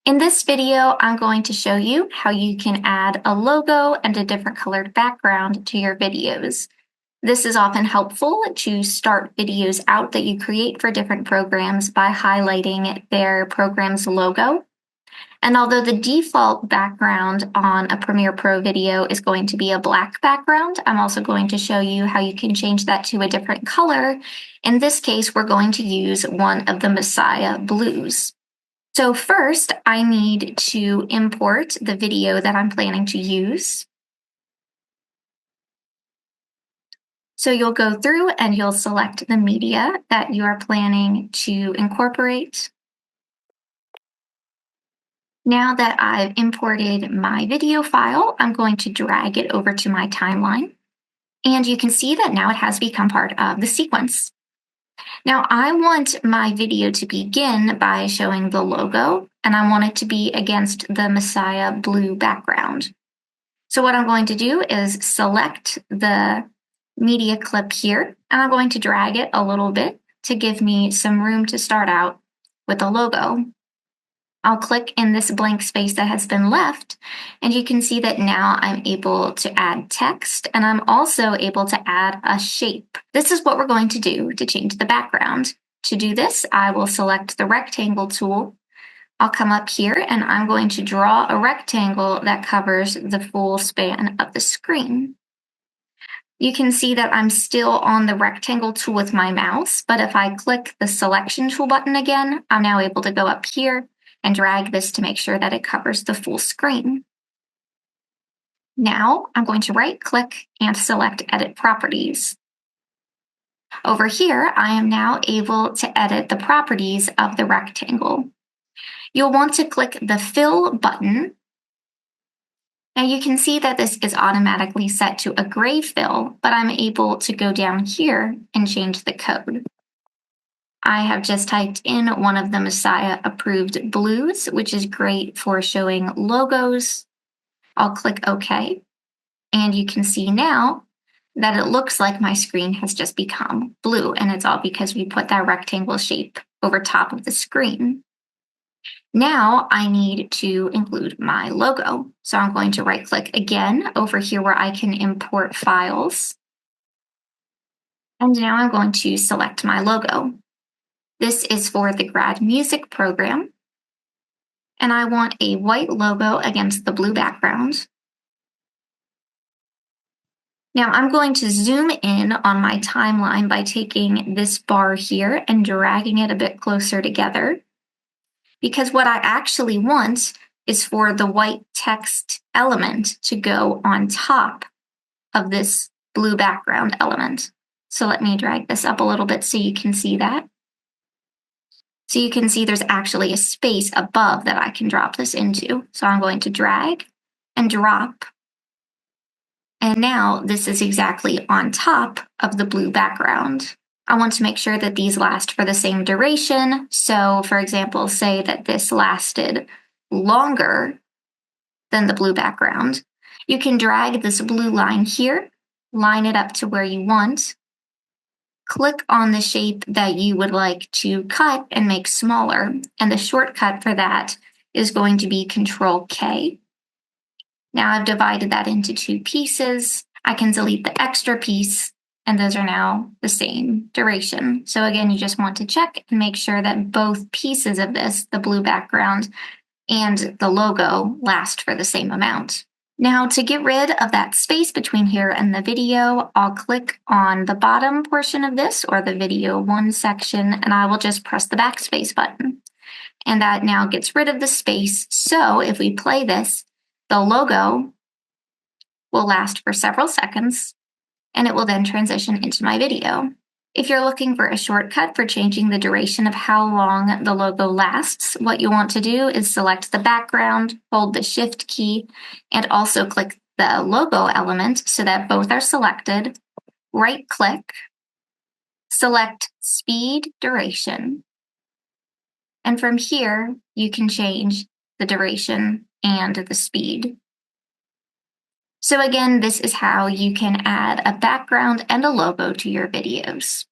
In this video, I'm going to show you how you can add a logo and a different colored background to your videos. This is often helpful to start videos out that you create for different programs by highlighting their program's logo. And although the default background on a Premiere Pro video is going to be a black background, I'm also going to show you how you can change that to a different color. In this case, we're going to use one of the Messiah blues. So first, I need to import the video that I'm planning to use. So you'll go through and you'll select the media that you are planning to incorporate. Now that I've imported my video file, I'm going to drag it over to my timeline. And you can see that now it has become part of the sequence. Now I want my video to begin by showing the logo, and I want it to be against the Messiah blue background. So what I'm going to do is select the media clip here, and I'm going to drag it a little bit to give me some room to start out with the logo. I'll click in this blank space that has been left, and you can see that now I'm able to add text, and I'm also able to add a shape. This is what we're going to do to change the background. To do this, I will select the rectangle tool. I'll come up here, and I'm going to draw a rectangle that covers the full span of the screen. You can see that I'm still on the rectangle tool with my mouse, but if I click the selection tool button again, I'm now able to go up here and drag this to make sure that it covers the full screen. Now I'm going to right-click and select Edit Properties. Over here, I am now able to edit the properties of the rectangle. You'll want to click the Fill button. Now you can see that this is automatically set to a gray fill, but I'm able to go down here and change the code. I have just typed in one of the Messiah approved blues, which is great for showing logos. I'll click OK. And you can see now that it looks like my screen has just become blue, and it's all because we put that rectangle shape over top of the screen. Now I need to include my logo. So I'm going to right click again over here where I can import files. And now I'm going to select my logo. This is for the Grad Music program, and I want a white logo against the blue background. Now I'm going to zoom in on my timeline by taking this bar here and dragging it a bit closer together, because what I actually want is for the white text element to go on top of this blue background element. So let me drag this up a little bit so you can see that. So you can see there's actually a space above that I can drop this into. So I'm going to drag and drop. And now this is exactly on top of the blue background. I want to make sure that these last for the same duration. So for example, say that this lasted longer than the blue background. You can drag this blue line here, line it up to where you want, click on the shape that you would like to cut and make smaller. And the shortcut for that is going to be Control K. Now I've divided that into two pieces. I can delete the extra piece, and those are now the same duration. So again, you just want to check and make sure that both pieces of this, the blue background and the logo, last for the same amount. Now to get rid of that space between here and the video, I'll click on the bottom portion of this, or the video 1 section, and I will just press the backspace button. And that now gets rid of the space. So if we play this, the logo will last for several seconds, and it will then transition into my video. If you're looking for a shortcut for changing the duration of how long the logo lasts, what you want to do is select the background, hold the Shift key, and also click the logo element so that both are selected. Right-click, select Speed Duration, and from here, you can change the duration and the speed. So again, this is how you can add a background and a logo to your videos.